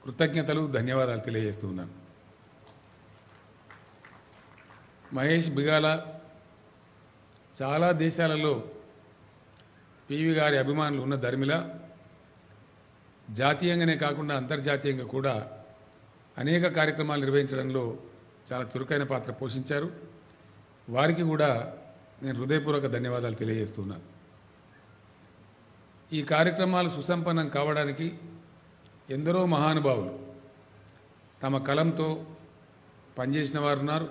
కృతజ్ఞతలు ధన్యవాదాలు తెలియజేస్తున్నాను. మహేష్ బిగాల చాలా దేశాలలో పివి గారి అభిమానులు ఉన్న ధర్మిల జాతీయంగానే కాకుండా అంతర్జాతీయంగా కూడా అనేక కార్యక్రమాలు నిర్వహించడంలో చాలా చురుకైన పాత్ర పోషించారు. వారికి కూడా నేను హృదయపూర్వక ధన్యవాదాలు తెలియజేస్తున్నాను. ఈ కార్యక్రమాలు సుసంపన్నం కావడానికి ఎందరో మహానుభావులు తమ కలంతో పనిచేసిన వారు ఉన్నారు,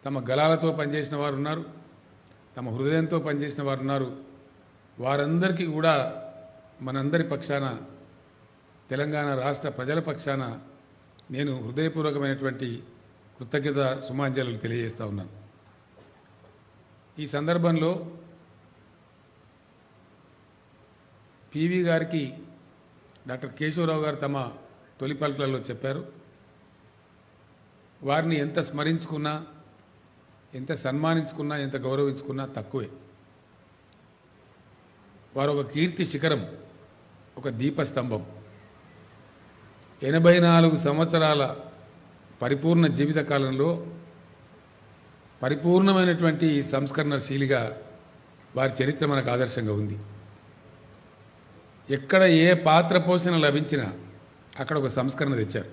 తమ గళాలతో పనిచేసిన వారు ఉన్నారు, తమ హృదయంతో పనిచేసిన వారు ఉన్నారు. వారందరికీ కూడా మనందరి పక్షాన, తెలంగాణ రాష్ట్ర ప్రజల పక్షాన నేను హృదయపూర్వకమైనటువంటి కృతజ్ఞత సుమాంజలు తెలియజేస్తూ ఉన్నాను. ఈ సందర్భంలో పివి గారికి డాక్టర్ కేశవరావు గారు తమ తొలి పలుకులలో చెప్పారు, వారిని ఎంత స్మరించుకున్నా, ఎంత సన్మానించుకున్నా, ఎంత గౌరవించుకున్నా తక్కువే. వారు ఒక కీర్తి శిఖరం, ఒక దీపస్తంభం. 84 సంవత్సరాల పరిపూర్ణ జీవిత కాలంలో పరిపూర్ణమైనటువంటి సంస్కరణశీలిగా వారి చరిత్ర మనకు ఆదర్శంగా ఉంది. ఎక్కడ ఏ పాత్ర పోషణ లభించినా అక్కడ ఒక సంస్కరణ తెచ్చారు.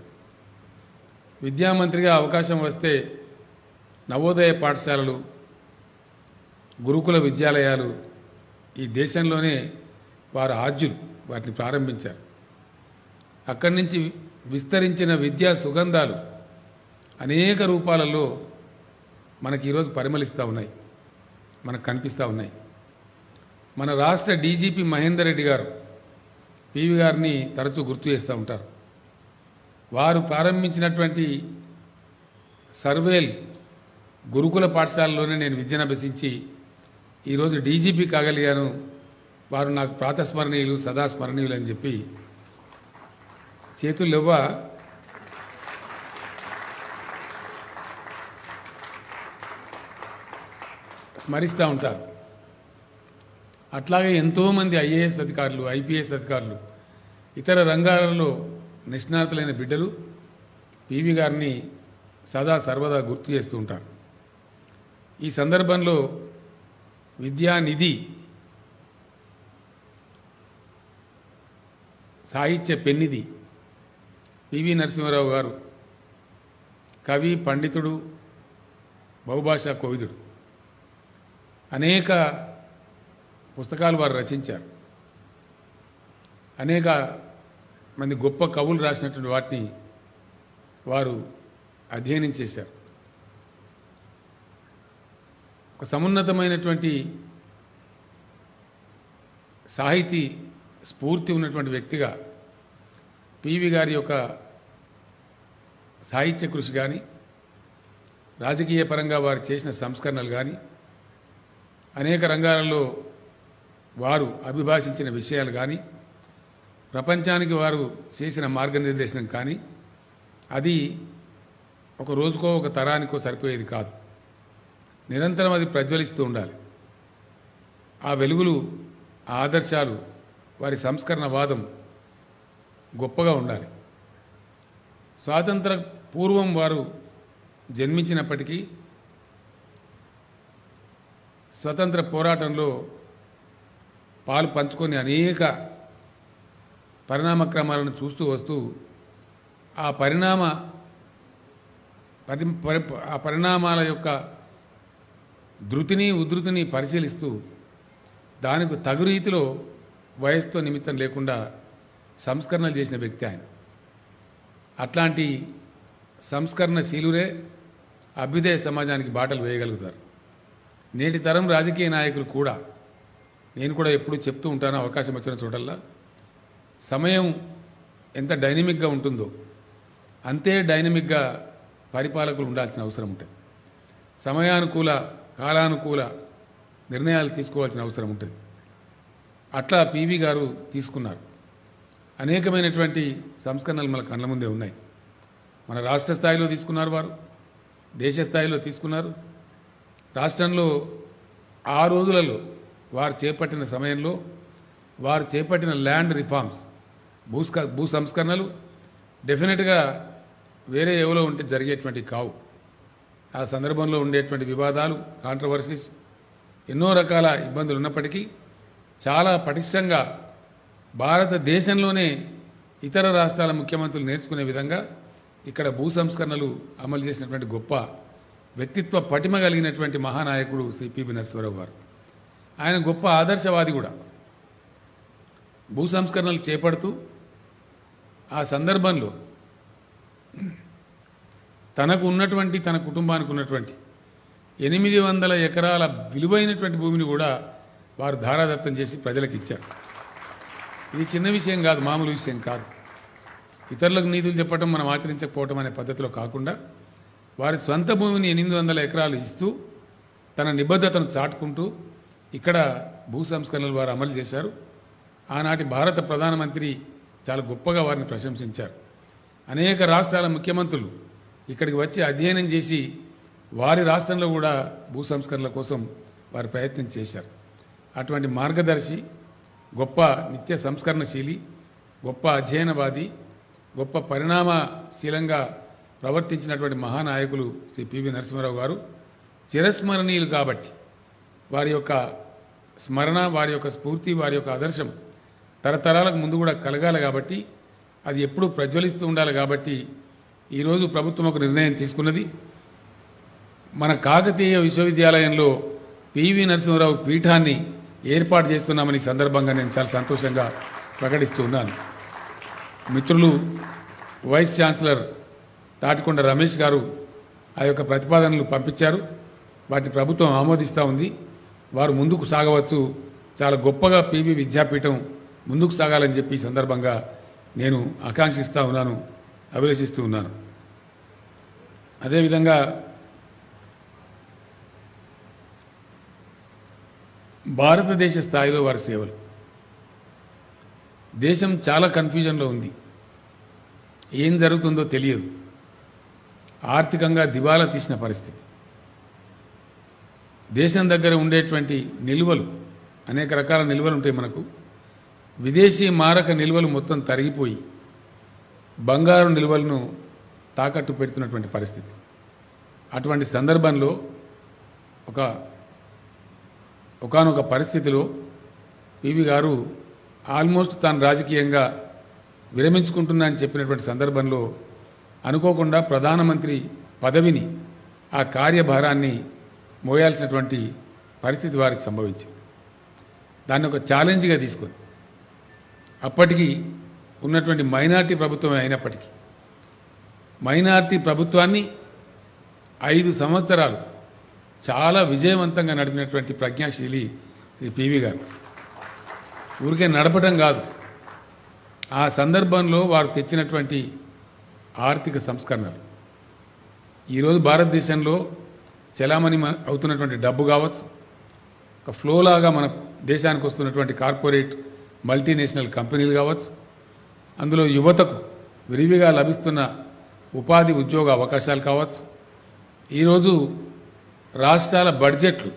విద్యామంత్రిగా అవకాశం వస్తే నవోదయ పాఠశాలలు, గురుకుల విద్యాలయాలు ఈ దేశంలోనే వారు ఆద్యులు వాటిని ప్రారంభించారు. అక్కడి నుంచి విస్తరించిన విద్యా సుగంధాలు అనేక రూపాలలో మనకి ఈరోజు పరిమళిస్తూ ఉన్నాయి, మనకు కనిపిస్తూ ఉన్నాయి. మన రాష్ట్ర డీజీపీ మహేందర్ రెడ్డి గారు పివి గారిని తరచూ గుర్తు చేస్తూ ఉంటారు. వారు ప్రారంభించినటువంటి సర్వేల్ గురుకుల పాఠశాలలోనే నేను విద్యను అభ్యసించి ఈరోజు డీజీపీ కాగలిగాను, వారు నాకు ప్రాతస్మరణీయులు, సదా స్మరణీయులు అని చెప్పి చేతులు ఇవ్వ స్మరిస్తూ ఉంటారు. అట్లాగే ఎంతోమంది ఐఏఎస్ అధికారులు, ఐపీఎస్ అధికారులు, ఇతర రంగాలలో నిష్ణాతులైన బిడ్డలు పివి గారిని సదా సర్వదా గుర్తు చేస్తూ ఉంటారు. ఈ సందర్భంలో విద్యానిధి, సాహిత్య పెన్నిధి పివి నరసింహారావు గారు కవి, పండితుడు, బహుభాషా కోవిదుడు. అనేక పుస్తకాలు వారు రచించారు. అనేక మంది గొప్ప కవులు రాసినటువంటి వాటిని వారు అధ్యయనం చేశారు. ఒక సమున్నతమైనటువంటి సాహితీ స్ఫూర్తి ఉన్నటువంటి వ్యక్తిగా పివి గారి యొక్క సాహిత్య కృషి కానీ, రాజకీయ పరంగా వారు చేసిన సంస్కరణలు కానీ, అనేక రంగాలలో వారు అభిభాషించిన విషయాలు కానీ, ప్రపంచానికి వారు చేసిన మార్గనిర్దేశనం కానీ, అది ఒక రోజుకో ఒక తరానికో సరిపోయేది కాదు. నిరంతరం అది ప్రజ్వలిస్తూ ఉండాలి. ఆ వెలుగులు, ఆ ఆదర్శాలు, వారి సంస్కరణ వాదం గొప్పగా ఉండాలి. స్వాతంత్ర పూర్వం వారు జన్మించినప్పటికీ స్వతంత్ర పోరాటంలో పాలు పంచుకొని అనేక పరిణామక్రమాలను చూస్తూ వస్తూ ఆ పరిణామాల యొక్క ధృతిని, ఉధృతిని పరిశీలిస్తూ దానికి తగు రీతిలో వయసుతో నిమిత్తం లేకుండా సంస్కరణలు చేసిన వ్యక్తి ఆయన. అట్లాంటి సంస్కరణశీలురే అభ్యుదయ సమాజానికి బాటలు వేయగలుగుతారు. నేటి తరం రాజకీయ నాయకులు కూడా, నేను కూడా ఎప్పుడూ చెప్తూ ఉంటాను అవకాశం వచ్చిన చోటల్లా, సమయం ఎంత డైనమిక్గా ఉంటుందో అంతే డైనమిక్గా పరిపాలకులు ఉండాల్సిన అవసరం ఉంటుంది. సమయానుకూల, కాలానుకూల నిర్ణయాలు తీసుకోవాల్సిన అవసరం ఉంటుంది. అట్లా పివి గారు తీసుకున్నారు. అనేకమైనటువంటి సంస్కరణలు మన కళ్ళ ముందే ఉన్నాయి. మన రాష్ట్ర స్థాయిలో తీసుకున్నారు, వారు దేశ స్థాయిలో తీసుకున్నారు. రాష్ట్రంలో ఆ రోజులలో వారు చేపట్టిన సమయంలో వారు చేపట్టిన ల్యాండ్ రిఫార్మ్స్, భూ సంస్కరణలు డెఫినెట్గా వేరే ఎవరో ఉంటే జరిగేటువంటి కావు. ఆ సందర్భంలో ఉండేటువంటి వివాదాలు, కాంట్రవర్సీస్, ఎన్నో రకాల ఇబ్బందులు ఉన్నప్పటికీ చాలా పటిష్టంగా భారతదేశంలోనే ఇతర రాష్ట్రాల ముఖ్యమంత్రులు నేర్చుకునే విధంగా ఇక్కడ భూ సంస్కరణలు అమలు చేసినటువంటి గొప్ప వ్యక్తిత్వ పటిమ కలిగినటువంటి మహానాయకుడు శ్రీ పివి నరసింహారావు గారు. ఆయన గొప్ప ఆదర్శవాది కూడా. భూ సంస్కరణలు చేపడుతూ ఆ సందర్భంలో తనకు ఉన్నటువంటి, తన కుటుంబానికి ఉన్నటువంటి 800 ఎకరాల విలువైనటువంటి భూమిని కూడా వారు ధారాదత్తం చేసి ప్రజలకు ఇచ్చారు. ఇది చిన్న విషయం కాదు, మామూలు విషయం కాదు. ఇతరులకు నీతులు చెప్పడం, మనం ఆచరించకపోవటం అనే పద్ధతిలో కాకుండా వారి స్వంత భూమిని 800 ఎకరాలు ఇస్తూ తన నిబద్ధతను చాటుకుంటూ ఇక్కడ భూ సంస్కరణలు వారు అమలు చేశారు. ఆనాటి భారత ప్రధానమంత్రి చాలా గొప్పగా వారిని ప్రశంసించారు. అనేక రాష్ట్రాల ముఖ్యమంత్రులు ఇక్కడికి వచ్చి అధ్యయనం చేసి వారి రాష్ట్రంలో కూడా భూ సంస్కరణల కోసం వారు ప్రయత్నం చేశారు. అటువంటి మార్గదర్శి, గొప్ప నిత్య సంస్కరణశీలి, గొప్ప అధ్యయనవాది, గొప్ప పరిణామశీలంగా ప్రవర్తించినటువంటి మహానాయకులు శ్రీ పివి నరసింహారావు గారు చిరస్మరణీయులు. కాబట్టి వారి యొక్క స్మరణ, వారి యొక్క స్ఫూర్తి, వారి యొక్క ఆదర్శం తరతరాలకు ముందు కూడా కలగాలి. కాబట్టి అది ఎప్పుడూ ప్రజ్వలిస్తూ ఉండాలి. కాబట్టి ఈరోజు ప్రభుత్వం ఒక నిర్ణయం తీసుకున్నది. మన కాకతీయ విశ్వవిద్యాలయంలో పివి నరసింహారావు పీఠాన్ని ఏర్పాటు చేస్తున్నామని సందర్భంగా నేను చాలా సంతోషంగా ప్రకటిస్తూ ఉన్నాను. మిత్రులు వైస్ ఛాన్సలర్ తాటికొండ రమేష్ గారు ఆ యొక్క ప్రతిపాదనలు పంపించారు. వాటిని ప్రభుత్వం ఆమోదిస్తూ ఉంది. వారు ముందుకు సాగవచ్చు. చాలా గొప్పగా పివి విద్యాపీఠం ముందుకు సాగాలని చెప్పి ఈ సందర్భంగా నేను ఆకాంక్షిస్తూ ఉన్నాను, అభిలషిస్తూ ఉన్నాను. అదేవిధంగా భారతదేశ స్థాయిలో వారి సేవలు, దేశం చాలా కన్ఫ్యూజన్లో ఉంది. ఏం జరుగుతుందో తెలియదు. ఆర్థికంగా దివాలా తీసిన పరిస్థితి. దేశం దగ్గర ఉండేటువంటి నిల్వలు, అనేక రకాల నిల్వలు ఉంటాయి మనకు. విదేశీ మారక నిల్వలు మొత్తం తరిగిపోయి బంగారు నిల్వలను తాకట్టు పెడుతున్నటువంటి పరిస్థితి. అటువంటి సందర్భంలో ఒకానొక పరిస్థితిలో పివి గారు ఆల్మోస్ట్ తాను రాజకీయంగా విరమించుకుంటున్నా అని చెప్పినటువంటి సందర్భంలో అనుకోకుండా ప్రధానమంత్రి పదవిని, ఆ కార్యభారాన్ని మోయాల్సినటువంటి పరిస్థితి వారికి సంభవించింది. దాన్ని ఒక ఛాలెంజ్గా తీసుకొని అప్పటికి ఉన్నటువంటి మైనార్టీ ప్రభుత్వమే అయినప్పటికీ మైనార్టీ ప్రభుత్వాన్ని 5 సంవత్సరాలు చాలా విజయవంతంగా నడిపినటువంటి ప్రజ్ఞాశీలి శ్రీ పివి గారు. ఊరికే నడపటం కాదు, ఆ సందర్భంలో వారు తెచ్చినటువంటి ఆర్థిక సంస్కరణలు ఈరోజు భారతదేశంలో చలామణి అవుతున్నటువంటి డబ్బు కావచ్చు, ఒక ఫ్లోలాగా మన దేశానికి వస్తున్నటువంటి కార్పొరేట్ మల్టీనేషనల్ కంపెనీలు కావచ్చు, అందులో యువతకు విరివిగా లభిస్తున్న ఉపాధి ఉద్యోగ అవకాశాలు కావచ్చు, ఈరోజు రాష్ట్రాల బడ్జెట్లు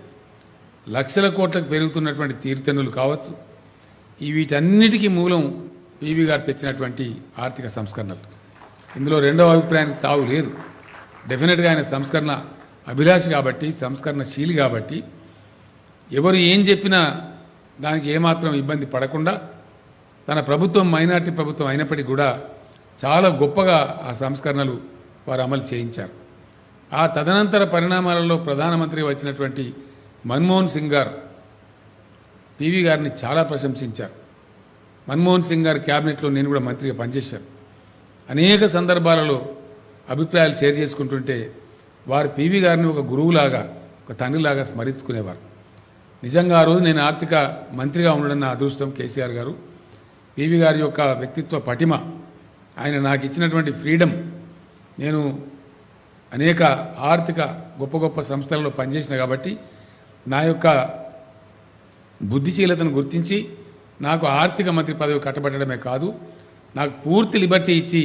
లక్షల కోట్లకు పెరుగుతున్నటువంటి తీరుతెన్నులు కావచ్చు, వీటన్నిటికీ మూలం పివి గారు తెచ్చినటువంటి ఆర్థిక సంస్కరణలు. ఇందులో రెండవ అభిప్రాయానికి తావు లేదు. డెఫినెట్గా ఆయన సంస్కరణ అభిలాషి కాబట్టి, సంస్కరణశీలి కాబట్టి ఎవరు ఏం చెప్పినా దానికి ఏమాత్రం ఇబ్బంది పడకుండా తన ప్రభుత్వం మైనార్టీ ప్రభుత్వం అయినప్పటికీ కూడా చాలా గొప్పగా ఆ సంస్కరణలు వారు అమలు చేయించారు. ఆ తదనంతర పరిణామాలలో ప్రధానమంత్రి వచ్చినటువంటి మన్మోహన్ సింగ్ గారు పివి గారిని చాలా ప్రశంసించారు. మన్మోహన్ సింగ్ గారి క్యాబినెట్లో నేను కూడా మంత్రిగా పనిచేశాను. అనేక సందర్భాలలో అభిప్రాయాలు షేర్ చేసుకుంటుంటే వారు పివి గారిని ఒక గురువులాగా, ఒక తండ్రిలాగా స్మరించుకునేవారు. నిజంగా ఆ రోజు నేను ఆర్థిక మంత్రిగా ఉండడం నా అదృష్టం. కేసీఆర్ గారు, పివి గారి యొక్క వ్యక్తిత్వ పటిమ, ఆయన నాకు ఇచ్చినటువంటి ఫ్రీడమ్, నేను అనేక ఆర్థిక గొప్ప గొప్ప సంస్థలలో పనిచేసిన కాబట్టి నా యొక్క బుద్ధిశీలతను గుర్తించి నాకు ఆర్థిక మంత్రి పదవి కట్టబెట్టడమే కాదు, నాకు పూర్తి లిబర్టీ ఇచ్చి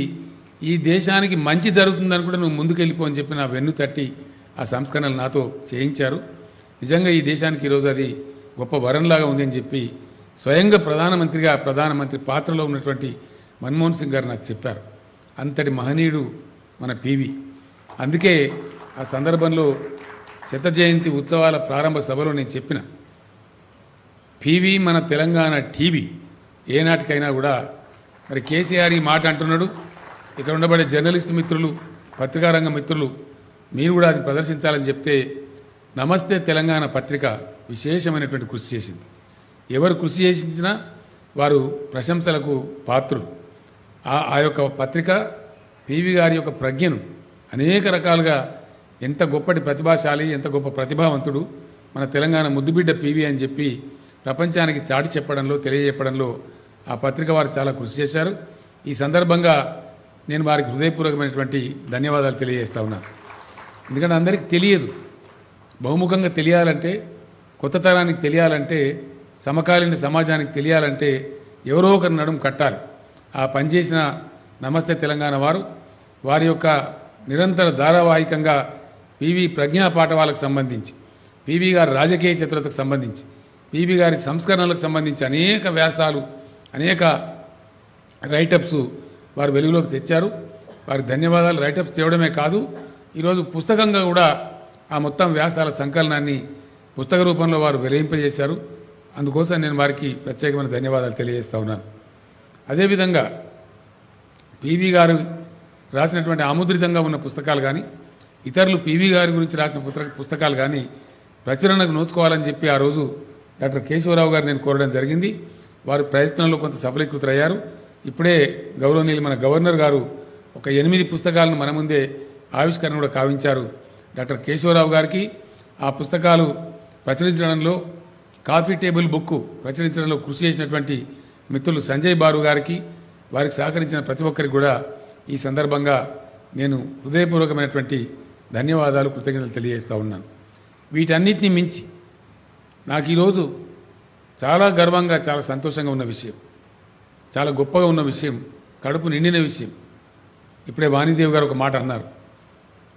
ఈ దేశానికి మంచి జరుగుతుందని కూడా నువ్వు ముందుకెళ్ళిపో అని చెప్పి నా వెన్ను తట్టి ఆ సంస్కరణలు నాతో చేయించారు. నిజంగా ఈ దేశానికి ఈరోజు అది గొప్ప వరంలాగా ఉంది అని చెప్పి స్వయంగా ప్రధానమంత్రి పాత్రలో ఉన్నటువంటి మన్మోహన్ సింగ్ గారు నాకు చెప్పారు. అంతటి మహనీయుడు మన పివి. అందుకే ఆ సందర్భంలో శత జయంతి ఉత్సవాల ప్రారంభ సభలో నేను చెప్పిన, పివి మన తెలంగాణ టీవీ ఏనాటికైనా కూడా. మరి కేసీఆర్ ఈ మాట అంటున్నాడు, ఇక్కడ ఉండబడే జర్నలిస్టు మిత్రులు, పత్రికారంగ మిత్రులు మీరు కూడా అది ప్రదర్శించాలని చెప్తే నమస్తే తెలంగాణ పత్రిక విశేషమైనటువంటి కృషి చేసింది. ఎవరు కృషి చేసినా వారు ప్రశంసలకు పాత్రులు. ఆ యొక్క పత్రిక పివి గారి యొక్క ప్రజ్ఞను అనేక రకాలుగా, ఎంత గొప్పటి ప్రతిభాశాలి, ఎంత గొప్ప ప్రతిభావంతుడు మన తెలంగాణ ముద్దుబిడ్డ పివి అని చెప్పి ప్రపంచానికి చాటి చెప్పడంలో, తెలియజెప్పడంలో ఆ పత్రిక వారు చాలా కృషి చేశారు. ఈ సందర్భంగా నేను వారికి హృదయపూర్వకమైనటువంటి ధన్యవాదాలు తెలియజేస్తా ఉన్నాను. ఎందుకంటే అందరికీ తెలియదు. బహుముఖంగా తెలియాలంటే, కొత్త తరానికి తెలియాలంటే, సమకాలీన సమాజానికి తెలియాలంటే ఎవరో ఒకరి నడుము కట్టాలి. ఆ పనిచేసిన నమస్తే తెలంగాణ వారి యొక్క నిరంతర ధారావాహికంగా పివి ప్రజ్ఞా పాఠవాలకు సంబంధించి, పివి గారి రాజకీయ చతురతకు సంబంధించి, పివి గారి సంస్కరణలకు సంబంధించి అనేక వ్యాసాలు, అనేక రైటప్స్ వారు వెలుగులోకి తెచ్చారు. వారికి ధన్యవాదాలు. రైటప్స్ తేవడమే కాదు, ఈరోజు పుస్తకంగా కూడా ఆ మొత్తం వ్యాసాల సంకలనాన్ని పుస్తక రూపంలో వారు వెలింపజేశారు. అందుకోసం నేను వారికి ప్రత్యేకమైన ధన్యవాదాలు తెలియజేస్తా ఉన్నాను. అదేవిధంగా పివి గారు రాసినటువంటి ఆముద్రితంగా ఉన్న పుస్తకాలు కానీ, ఇతరులు పివి గారి గురించి రాసిన పుస్తకాలు కానీ ప్రచురణకు నోచుకోవాలని చెప్పి ఆ రోజు డాక్టర్ కేశవరావు గారు నేను కోరడం జరిగింది. వారు ప్రయత్నంలో కొంత సఫలీకృతరయ్యారు. ఇప్పుడే గౌరవనీయులు మన గవర్నర్ గారు ఒక 8 పుస్తకాలను మన ముందే ఆవిష్కరణ కూడా కావించారు. డాక్టర్ కేశవరావు గారికి ఆ పుస్తకాలు ప్రచురించడంలో, కాఫీ టేబుల్ బుక్ ప్రచురించడంలో కృషి చేసినటువంటి మిత్రులు సంజయ్ బారు గారికి, వారికి సహకరించిన ప్రతి ఒక్కరికి కూడా ఈ సందర్భంగా నేను హృదయపూర్వకమైనటువంటి ధన్యవాదాలు, కృతజ్ఞతలు తెలియజేస్తూ ఉన్నాను. వీటన్నిటిని మించి నాకు ఈరోజు చాలా గర్వంగా, చాలా సంతోషంగా ఉన్న విషయం, చాలా గొప్పగా ఉన్న విషయం, కడుపు నిండిన విషయం. ఇప్పుడే వాణిదేవి గారు ఒక మాట అన్నారు,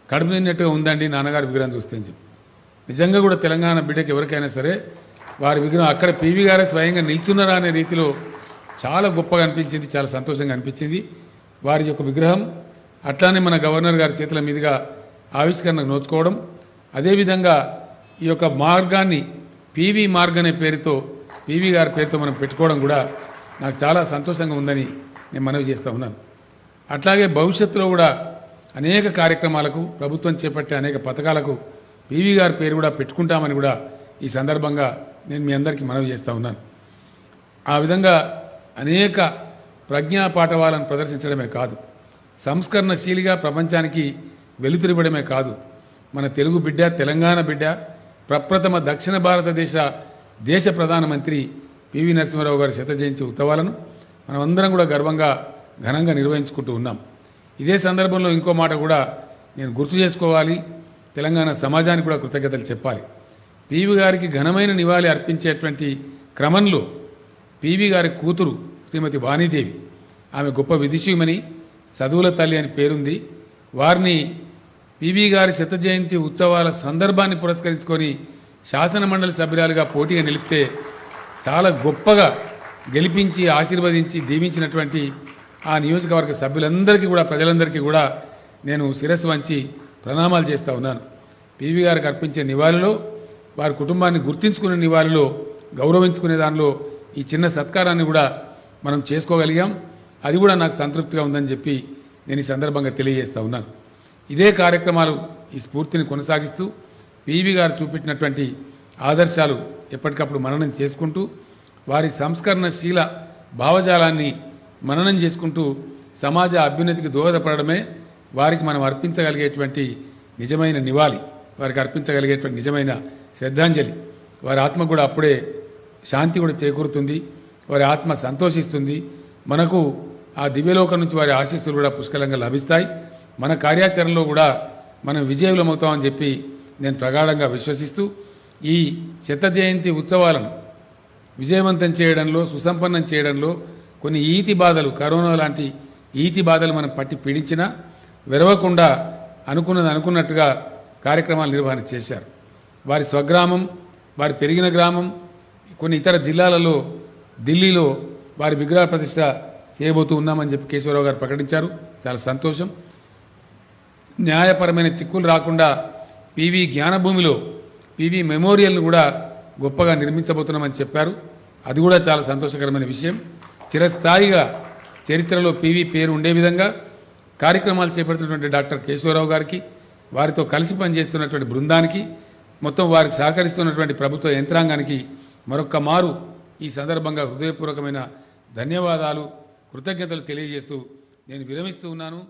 కడుపు నిండినట్టుగా ఉందండి నాన్నగారి విగ్రహం చూస్తే అని చెప్పి. నిజంగా కూడా తెలంగాణ బిడ్డకి ఎవరికైనా సరే వారి విగ్రహం అక్కడ పివి గారే స్వయంగా నిల్చున్నారా అనే రీతిలో చాలా గొప్పగా అనిపించింది, చాలా సంతోషంగా అనిపించింది. వారి యొక్క విగ్రహం అట్లానే మన గవర్నర్ గారి చేతుల మీదుగా ఆవిష్కరణకు నోచుకోవడం, అదేవిధంగా ఈ యొక్క మార్గాన్ని పివి మార్గ్ అనే పేరుతో, పివి గారి పేరుతో మనం పెట్టుకోవడం కూడా నాకు చాలా సంతోషంగా ఉందని నేను మనవి చేస్తూ ఉన్నాను. అట్లాగే భవిష్యత్తులో కూడా అనేక కార్యక్రమాలకు, ప్రభుత్వం చేపట్టే అనేక పథకాలకు పివి గారి పేరు కూడా పెట్టుకుంటామని కూడా ఈ సందర్భంగా నేను మీ అందరికీ మనవి చేస్తూ ఉన్నాను. ఆ విధంగా అనేక ప్రజ్ఞా పాఠవాలను ప్రదర్శించడమే కాదు, సంస్కరణశీలిగా ప్రపంచానికి వెలుతురివ్వడమే కాదు, మన తెలుగు బిడ్డ, తెలంగాణ బిడ్డ, ప్రప్రథమ దక్షిణ భారతదేశ దేశ ప్రధానమంత్రి పివి నరసింహారావు గారి శత జయంతి ఉత్సవాలను మనమందరం కూడా గర్వంగా, ఘనంగా నిర్వహించుకుంటూ ఉన్నాం. ఇదే సందర్భంలో ఇంకో మాట కూడా నేను గుర్తు చేసుకోవాలి, తెలంగాణ సమాజానికి కూడా కృతజ్ఞతలు చెప్పాలి. పివి గారికి ఘనమైన నివాళి అర్పించేటువంటి క్రమంలో పివి గారి కూతురు శ్రీమతి వాణీదేవి, ఆమె గొప్ప విదుషీమణి, చదువుల తల్లి అని పేరుంది. వారిని పివి గారి శత జయంతి ఉత్సవాల సందర్భాన్ని పురస్కరించుకొని శాసన మండలి సభ్యురాలుగా పోటీగా నిలిపితే చాలా గొప్పగా గెలిపించి, ఆశీర్వదించి, దీవించినటువంటి ఆ నియోజకవర్గ సభ్యులందరికీ కూడా, ప్రజలందరికీ కూడా నేను శిరస్సు వంచి ప్రణామాలు చేస్తూ ఉన్నాను. పివి గారికి అర్పించే నివాళిలో, వారి కుటుంబాన్ని గుర్తించుకునే నివాళిలో, గౌరవించుకునే దానిలో ఈ చిన్న సత్కారాన్ని కూడా మనం చేసుకోగలిగాం. అది కూడా నాకు సంతృప్తిగా ఉందని చెప్పి నేను ఈ సందర్భంగా తెలియజేస్తూ ఉన్నాను. ఇదే కార్యక్రమాలు ఈ స్ఫూర్తిని కొనసాగిస్తూ పివి గారు చూపెట్టినటువంటి ఆదర్శాలు ఎప్పటికప్పుడు మననం చేసుకుంటూ, వారి సంస్కరణశీల భావజాలాన్ని మననం చేసుకుంటూ సమాజ అభ్యున్నతికి దోహదపడమే వారికి మనం అర్పించగలిగేటువంటి నిజమైన నివాళి, వారికి అర్పించగలిగేటువంటి నిజమైన శ్రద్ధాంజలి. వారి ఆత్మ కూడా అప్పుడే శాంతి కూడా చేకూరుతుంది, వారి ఆత్మ సంతోషిస్తుంది. మనకు ఆ దివ్యలోకం నుంచి వారి ఆశీస్సులు కూడా పుష్కలంగా లభిస్తాయి. మన కార్యాచరణలో కూడా మనం విజయవులమవుతామని చెప్పి నేను ప్రగాఢంగా విశ్వసిస్తూ ఈ శత జయంతి ఉత్సవాలను విజయవంతం చేయడంలో, సుసంపన్నం చేయడంలో కొన్ని ఈతి బాధలు, కరోనా లాంటి ఈతి బాధలు మనం పట్టి పీడించినా వెరవకుండా అనుకున్నట్టుగా కార్యక్రమాలు నిర్వహణ చేశారు. వారి స్వగ్రామం, వారి పెరిగిన గ్రామం, కొన్ని ఇతర జిల్లాలలో, ఢిల్లీలో వారి విగ్రహ ప్రతిష్ట చేయబోతూ ఉన్నామని చెప్పి కేశవరావు గారు ప్రకటించారు. చాలా సంతోషం. న్యాయపరమైన చిక్కులు రాకుండా పివి జ్ఞానభూమిలో పివి మెమోరియల్ను కూడా గొప్పగా నిర్మించబోతున్నామని చెప్పారు. అది కూడా చాలా సంతోషకరమైన విషయం. చిరస్థాయిగా చరిత్రలో పివి పేరు ఉండే విధంగా కార్యక్రమాలు చేపడుతున్నటువంటి డాక్టర్ కేశవరావు గారికి, వారితో కలిసి పనిచేస్తున్నటువంటి బృందానికి, మొత్తం వారికి సహకరిస్తున్నటువంటి ప్రభుత్వ యంత్రాంగానికి మరొక్క మారు ఈ సందర్భంగా హృదయపూర్వకమైన ధన్యవాదాలు, కృతజ్ఞతలు తెలియజేస్తూ నేను విరమిస్తూ ఉన్నాను.